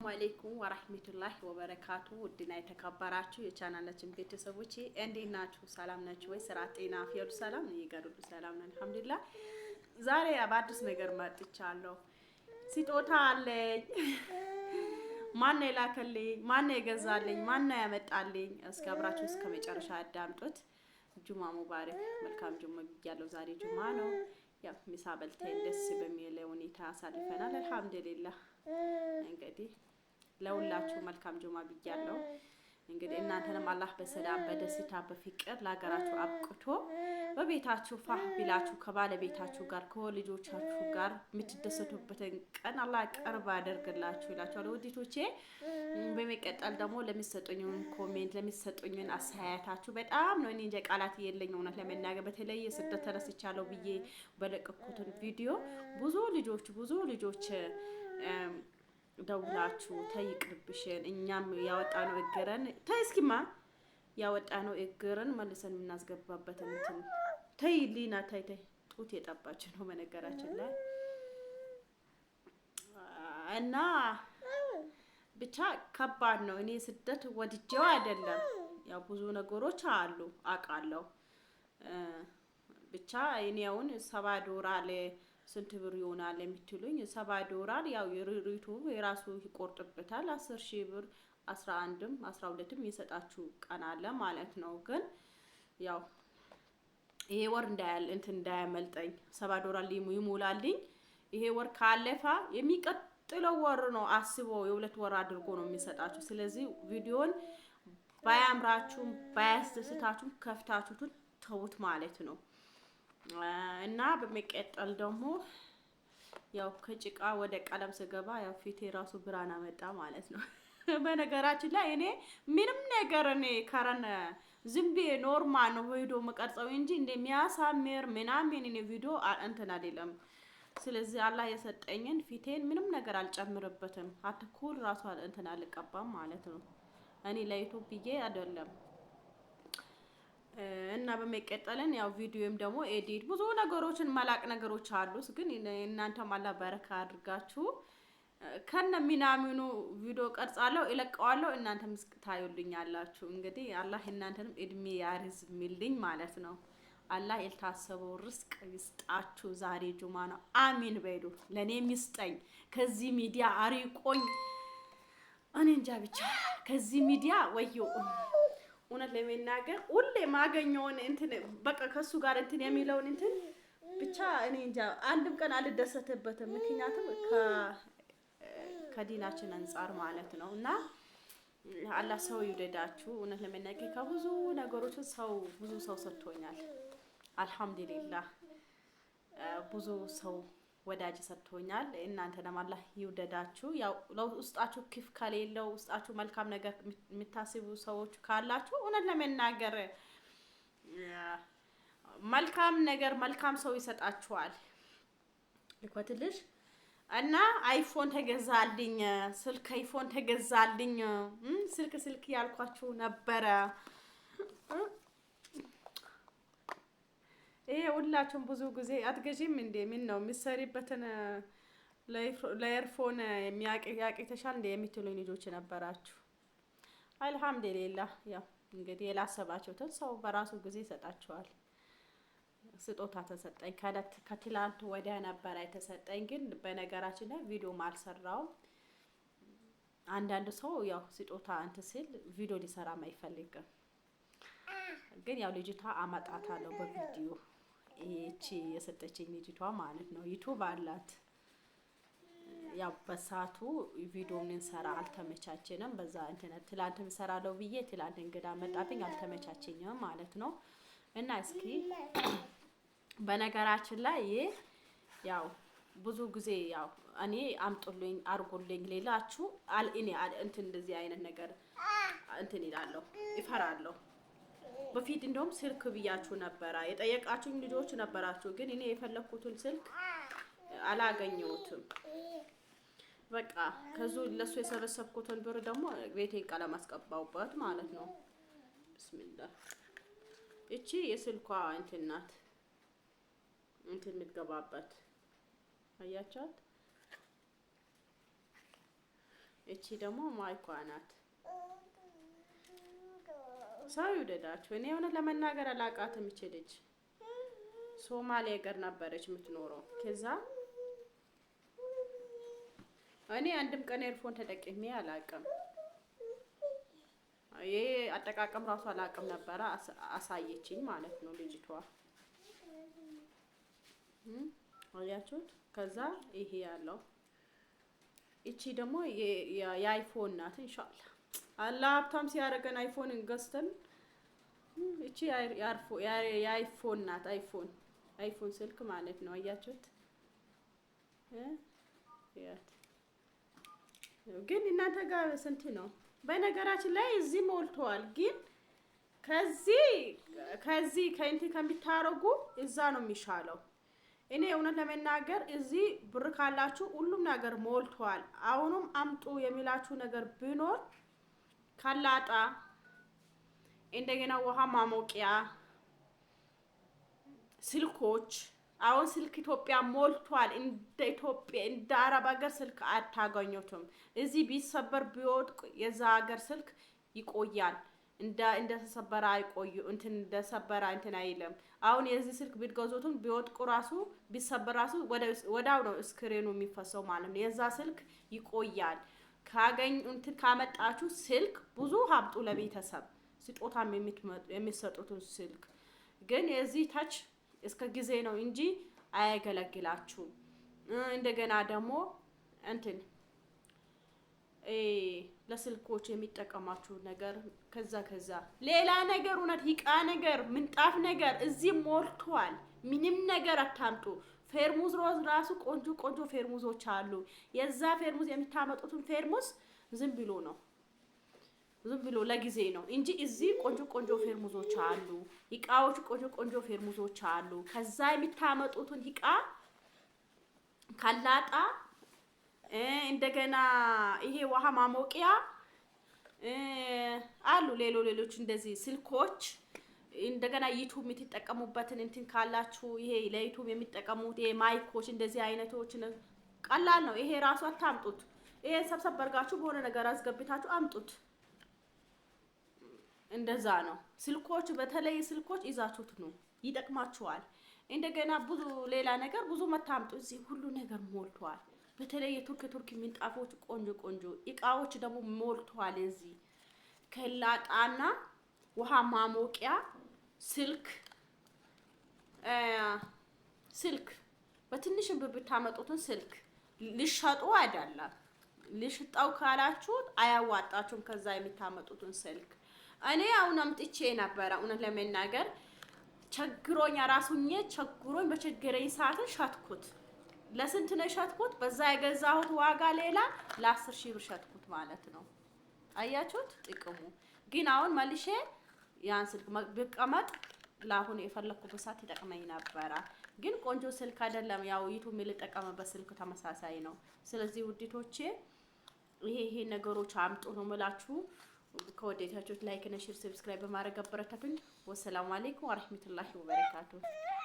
አለይኩም ወራህመቱላሂ ወበረካቱ ውድና የተከበራችሁ የቻናላችን ቤተሰቦች እንዴት ናችሁ? ሰላም ናችሁ ወይ? ስራ፣ ጤና፣ አፍያ ሰላም ነው? ይገርዱ ሰላም ነን አልሐምዱሊላህ። ዛሬ በአዲስ ነገር መጥቻለሁ። ስጦታ አለኝ። ማን የላከልኝ? ማን የገዛልኝ? ማን ያመጣልኝ? እስከ አብራችሁ እስከ መጨረሻ አዳምጡት። ጁማ ሙባረክ፣ መልካም ጁማ ብያለሁ። ዛሬ ጁማ ነው። ያው ምሳ በልተን ደስ በሚል ሁኔታ አሳልፈናል አልሐምዱሊላህ። እንግዲህ ለሁላችሁ መልካም ጁማ ብያለሁ። እንግዲህ እናንተንም አላህ በሰላም በደስታ በፍቅር ለሀገራችሁ አብቅቶ በቤታችሁ ፋህ ቢላችሁ ከባለቤታችሁ ጋር ከልጆቻችሁ ጋር የምትደሰቱበትን ቀን አላህ ቅርብ ያደርግላችሁ ይላችኋል ውዲቶቼ። በመቀጠል ደግሞ ለሚሰጡኝን ኮሜንት ለሚሰጡኝን አስተያየታችሁ በጣም ነው እኔ እንጃ ቃላት የለኝም እውነት ለመናገር። በተለይ ስደት ተነስቻለሁ ብዬ በለቀኩትን ቪዲዮ ብዙ ልጆች ደውላችሁ ተይቅርብሽን እኛም ያወጣነው እግረን ተይስኪማ ያወጣነው እግረን መልሰን የምናስገባበት እንትን ተይ ሊና ተይ ጡት የጠባች ነው በነገራችን ላይ እና ብቻ ከባድ ነው። እኔ ስደት ወድጄው አይደለም፣ ያው ብዙ ነገሮች አሉ አውቃለሁ። ብቻ እኔውን 7 ዶላር ስንት ብር ይሆናል የምትሉኝ? 7 ዶላር ያው ዩቲዩብ የራሱ ይቆርጥበታል። 10,000 ብር 11ም 12ም የሰጣችሁ ቀን አለ ማለት ነው። ግን ያው ይሄ ወር እንዳያመልጠኝ 7 ዶላር ይሞላልኝ። ይሄ ወር ካለፋ የሚቀጥለው ወር ነው አስቦ የ2 ወር አድርጎ ነው የሚሰጣችሁ። ስለዚህ ቪዲዮን ባያምራችሁም ባያስደስታችሁም ከፍታችሁት ተውት ማለት ነው። እና በመቀጠል ደግሞ ያው ከጭቃ ወደ ቀለም ስገባ ያው ፊቴ ራሱ ብርሃን አመጣ ማለት ነው። በነገራችን ላይ እኔ ምንም ነገር ከረን ዝም ብዬ ኖርማል ነው ቪዲዮ መቀርጸው እንጂ እንደሚያሳምር ምናምን እኔ ቪዲዮ እንትን አይደለም። ስለዚህ አላህ የሰጠኝን ፊቴን ምንም ነገር አልጨምርበትም። አትኩል ራሱ እንትን አልቀባም ማለት ነው። እኔ ለዩቲዩብ ብዬ አይደለም። እና በመቀጠልን ያው ቪዲዮም ደግሞ ኤዲት ብዙ ነገሮችን መላቅ ነገሮች አሉስ። ግን እናንተም አላህ በረካ አድርጋችሁ ከነ ሚናሚኑ ቪዲዮ ቀርጻለሁ እለቀዋለሁ፣ እናንተም ታዩልኛላችሁ። እንግዲህ አላህ እናንተንም እድሜ ያርዝምልኝ ማለት ነው። አላህ የልታሰበው ርስቅ ይስጣችሁ። ዛሬ ጁማ ነው። አሚን በይዱ። ለኔም ይስጠኝ። ከዚህ ሚዲያ አሪቆኝ እኔ እንጃ ብቻ ከዚህ ሚዲያ ወዮ እውነት ለመናገር ሁሌ ማገኘውን እንትን በቃ ከሱ ጋር እንትን የሚለውን እንትን ብቻ እኔ እንጃ አንድም ቀን አልደሰተበትም። ምክንያቱም ከዲናችን አንፃር ማለት ነው። እና አላህ ሰው ይውደዳችሁ። እውነት ለመናገር ከብዙ ነገሮች ብዙ ሰው ሰጥቶኛል አልሐምዱሊላህ። ብዙ ሰው ወዳጅ ሰጥቶኛል። እናንተንም አላህ ይውደዳችሁ። ያው ውስጣችሁ ክፍ ከሌለው ውስጣችሁ መልካም ነገር የምታስቡ ሰዎች ካላችሁ እውነት ለመናገር መልካም ነገር መልካም ሰው ይሰጣችኋል። ልኮትልሽ እና አይፎን ተገዛልኝ፣ ስልክ አይፎን ተገዛልኝ፣ ስልክ ያልኳችሁ ነበረ። ይሄ ሁላችሁም ብዙ ጊዜ አትገዢም እንዴ? ምን ነው የሚሰሪበትን ለኤርፎን የሚያቂ ተሻል እንደ የምትሉኝ ልጆች ነበራችሁ። አልሐምዱሊላህ። ያው እንግዲህ የላሰባችሁትን ሰው በራሱ ጊዜ ይሰጣችኋል። ስጦታ ተሰጠኝ ከትላንት ወዲያ ነበር የተሰጠኝ። ግን በነገራችን ላይ ቪዲዮም አልሰራውም። አንዳንድ ሰው ያው ስጦታ እንትን ሲል ቪዲዮ ሊሰራም አይፈልግም። ግን ያው ልጅቷ አመጣታለሁ በቪዲዮ እቺ የሰጠችኝ ልጅቷ ማለት ነው። ዩቲዩብ አላት። ያው በሳቱ ቪዲዮን እንሰራ አልተመቻቸንም። በዛ ኢንተርኔት ትላንት እንሰራለው ብዬ ትላንት እንግዳ መጣብኝ አልተመቻቸኝም ማለት ነው። እና እስኪ በነገራችን ላይ ያው ብዙ ጊዜ ያው እኔ አምጡልኝ አርጉልኝ ሌላችሁ እኔ እንትን እንደዚህ አይነት ነገር እንትን ይላለሁ ይፈራለሁ። በፊት እንደውም ስልክ ብያችሁ ነበረ የጠየቃችሁኝ ልጆች ነበራችሁ። ግን እኔ የፈለኩትን ስልክ አላገኘሁትም። በቃ ከዙ ለሱ የሰበሰብኩትን ብር ደግሞ ቤቴን ቀለም አስቀባውበት ማለት ነው። ቢስሚላህ። እቺ የስልኳ እንትን ናት እንትን የምትገባበት አያቻት። እቺ ደግሞ ማይኳ ናት። ሰው ይውደዳችሁ። እኔ የሆነ ለመናገር አላቃትም። እቺ ልጅ ሶማሌ ሀገር ነበረች የምትኖረው። ከዛ እኔ አንድም ቀን ኤርፎን ተጠቅሜ አላቅም። ይሄ አጠቃቀም ራሱ አላቅም ነበረ። አሳየችኝ ማለት ነው ልጅቷ። አያችሁት? ከዛ ይሄ ያለው እቺ ደግሞ የአይፎን ናት። ኢንሻአላህ አላህ ሀብታም ሲያደርገን አይፎን እንገዝተን። እቺ የአይፎን ናት። አይፎን ስልክ ማለት ነው። አያችሁት? ግን እናንተ ጋር ስንት ነው? በነገራችን ላይ እዚህ ሞልቷል። ግን ከዚህ ከእንትን ከሚታረጉ እዛ ነው የሚሻለው። እኔ እውነት ለመናገር እዚህ ብር ካላችሁ ሁሉም ነገር ሞልቷል። አሁንም አምጡ የሚላችሁ ነገር ቢኖር ካላጣ፣ እንደገና ውሃ ማሞቂያ፣ ስልኮች። አሁን ስልክ ኢትዮጵያ ሞልቷል። እንደ ኢትዮጵያ እንደ አረብ ሀገር ስልክ አታገኙትም። እዚህ ቢሰበር ቢወድቅ የዛ ሀገር ስልክ ይቆያል። እንደ ተሰበረ አይቆዩ እንደ ሰበራ አይልም። አሁን የዚህ ስልክ ቢትገዙትም ቢወድቁ ራሱ ቢሰበር ራሱ ወዳው ነው ስክሪኑ የሚፈሰው ማለት ነው። የዛ ስልክ ይቆያል። ካመጣችሁ ስልክ ብዙ ሀብጡ ለቤተሰብ ስጦታም የሚሰጡትን ስልክ ግን የዚህ ታች እስከ ጊዜ ነው እንጂ አያገለግላችሁም። እንደገና ደግሞ ለስልኮች የሚጠቀማችሁ ነገር ከዛ ሌላ ነገር እውነት ይቃ ነገር ምንጣፍ ነገር እዚህ ሞልቷል። ምንም ነገር አታምጡ። ፌርሙዝ ራሱ ቆንጆ ፌርሙዞች አሉ። የዛ ፌርሙዝ የምታመጡትን ፌርሙዝ ዝም ብሎ ለጊዜ ነው እንጂ እዚህ ቆንጆ ፌርሙዞች አሉ። ይቃዎች ቆንጆ ፌርሙዞች አሉ። ከዛ የምታመጡትን ይቃ ካላጣ እንደገና ይሄ ውሃ ማሞቂያ አሉ። ሌሎች እንደዚህ ስልኮች እንደገና ዩቲዩብ የምትጠቀሙበትን እንትን ካላችሁ ይሄ ለዩቲዩብ የሚጠቀሙት ይሄ ማይኮች እንደዚህ አይነቶች ቀላል ነው። ይሄ ራሱ አታምጡት። ይሄ ሰብሰብ አድርጋችሁ በሆነ ነገር አስገብታችሁ አምጡት። እንደዛ ነው። ስልኮች በተለይ ስልኮች ይዛችሁት ነው ይጠቅማችኋል። እንደገና ብዙ ሌላ ነገር ብዙ መታምጡ። እዚህ ሁሉ ነገር ሞልቷል። በተለይ የቱርክ ምንጣፎች ቆንጆ እቃዎች ደግሞ ሞልቷል። እዚህ ከላጣና ውሃ ማሞቂያ ስልክ በትንሽም ብር ብታመጡትን ስልክ ልሸጡ አይደለም። ልሽጣው ካላችሁ አያዋጣችሁም። ከዛ የሚታመጡትን ስልክ እኔ አሁን አምጥቼ ነበረ። እውነት ለመናገር ቸግሮኝ ቸግሮኝ በቸገረኝ ሰዓት ሸጥኩት። ለስንት ነው ሸጥኩት? በዛ የገዛሁት ዋጋ ሌላ ለ10,000 ብር ሸጥኩት ማለት ነው። አያችሁት ጥቅሙ። ግን አሁን መልሼ ያን ስልክ ብቀመጥ ለአሁን የፈለኩበት ሰዓት ይጠቅመኝ ነበረ። ግን ቆንጆ ስልክ አይደለም። ያው ዩቲዩብ ልጠቀምበት ስልክ ተመሳሳይ ነው። ስለዚህ ውዲቶቼ ይሄ ነገሮች አምጡ ነው የምላችሁ። ከወደዳችሁት ላይክ እና ሼር ሰብስክራይብ በማድረግ አበረታቱኝ። ወሰላሙ አለይኩም ወራህመቱላሂ ወበረካቱ።